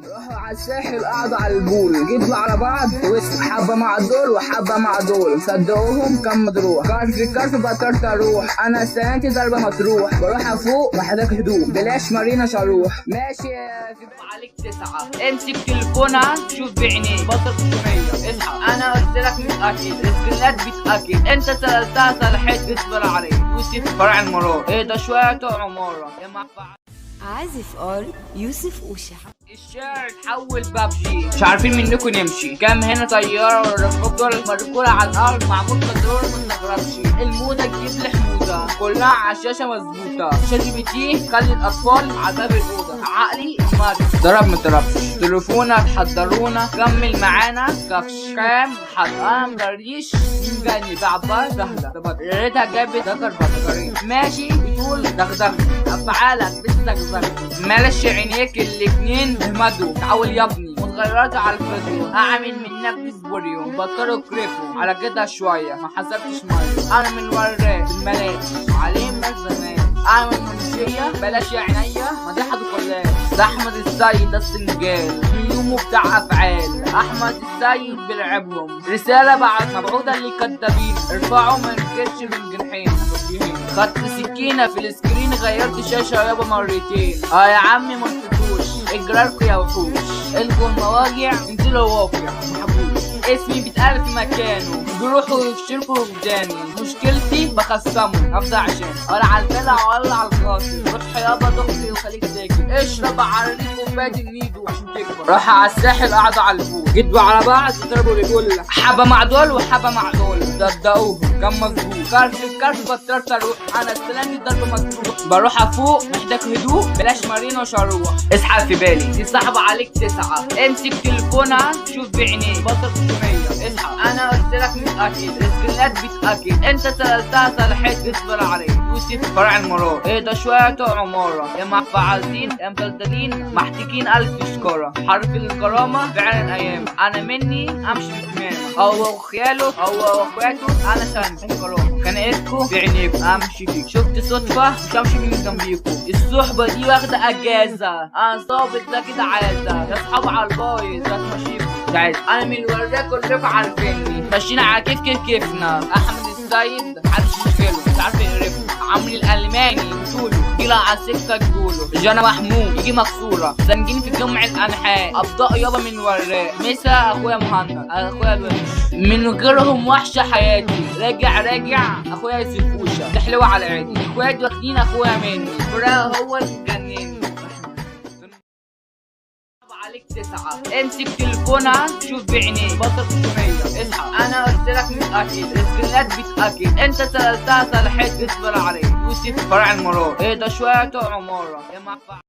راحوا على الساحل قعدوا على البول، جدوا على بعض وسط حبه مع دول وحبه مع دول، صدقوهم كان مضروح، كارف الكارف بطلت اروح، انا سنتي ضربه مطروح، بروح افوق محتاج هدوء، بلاش مارينا شروح. ماشي عليك 9 امسك تليفونها شوف بعينيك بطل 600 اصحى. انا قلت لك متاكد السكرينات بتاكد، انت سالتها صلحت اصبر عليك. يوسف فرع المراد ايه ده شويه بتوع عماره يا معفن. عازف ار يوسف أوشا. الشارع اتحول بابجي، مش عارفين منكم نمشي، كام هنا طياره والركاب دول مركوله على الارض معمول كنترول ما نستغربش، الموضه تجيب لي حموضه كلها على الشاشه مظبوطه، شات جي بي تي خلي الاطفال على باب الاوضه، عقلي مات ضرب ما ضربش، تليفونك حضرونا كمل معانا كفش كام حد انا مجريش مين جاني بعبر سهله، يا ريتها جابت ذكر بطاريه ماشي بتقول دغدغ افعالك بتزغزغ، معلش عينيك الاتنين اهمدوا تعال يا ابني واتغيرت على الفيديو، اعمل منك ديسبوريو بطلوا كريفو على كده شويه ما حسبتش ميه، انا من وراك بالملاك عليهم زمان، انا من منشيه بلاش يا عينيا مدحت كلها، ده احمد السيد ده السنجال من يومه بتاع افعال، احمد السيد بيلعبهم رساله مبعوثه للكدابين، ارفعوا من الكرش من جنحين، خدت سكينه في السكرين غيرت شاشه يابا مرتين، يا عمي ما تفوتوش اجراركوا يا وحوش، القوا المواجع انزلوا واقع محبوش، اسمي بيتقال في مكانه بيروحوا يشتركوا قدامي، مشكلتي بخصمه افضل عشان ولا على البلع ولا على الخاطر، روح يابا دخلي وخليك ساكت، اشرب عريق كوبايه النيدو عشان تكبر، راح على الساحل قعدوا على البول، جدوا على بعض ضربوا رجول حبه مع دول وحبه مع دول، صدقوهم كان مظبوط، كارف الكارف بطلت اروح، انا استلمت ضرب مطروح، بروح افوق محتاج هدوء بلاش مارينا وشروح، اسحب في بالي دي صاحبه عليك 9 امسك تليفونها شوف بعينيك بطل 600 اصحى. انا قلت لك متاكد السكرينات بتاكد، انت سالتها صلحت اصبر عليك. يوسف فرع المراد ايه ده شويه بتوع عماره يا معفعزين يا مدلدلين محتاجين الف شكاره، حرف الكرامه فعلا ايام، انا مني امشي بكمامه او خياله او اخواته، انا سامي الكرامه كان ايدكم بعينيكم امشي فيك، شفت صدفه مش همشي من جنبيكم، الصحبه دي واخده اجازه، انا ظابط ده كده عاده، يا اصحاب على البايظ هتمشيكم تعال، انا من وراك كلكم عارفيني ماشيين على كيفنا، احمد السيد محدش يشغله مش عارف يقرفه، عمرو الالماني بتقوله جيلا على السكه تقوله، جانا محمود يجي مكسوره زنجين في جمع الانحاء، ابطأ يابا من وراك، مسا اخويا مهند اخويا الوحش من غيرهم وحشه حياتي، راجع اخويا يوسف أوشا تحلوه على عيني، اخواتي واخدين اخويا مني فراق هو اللي جنني. عليك 9 امسك تليفونها شوف بعينيك بطل 600 اصحى. انا قلت لك متاكد السكرينات بتاكد، انت سالتها صلحت اصبر عليك. يوسف فرع المراد ايه ده شويه بتوع عماره يا معفن.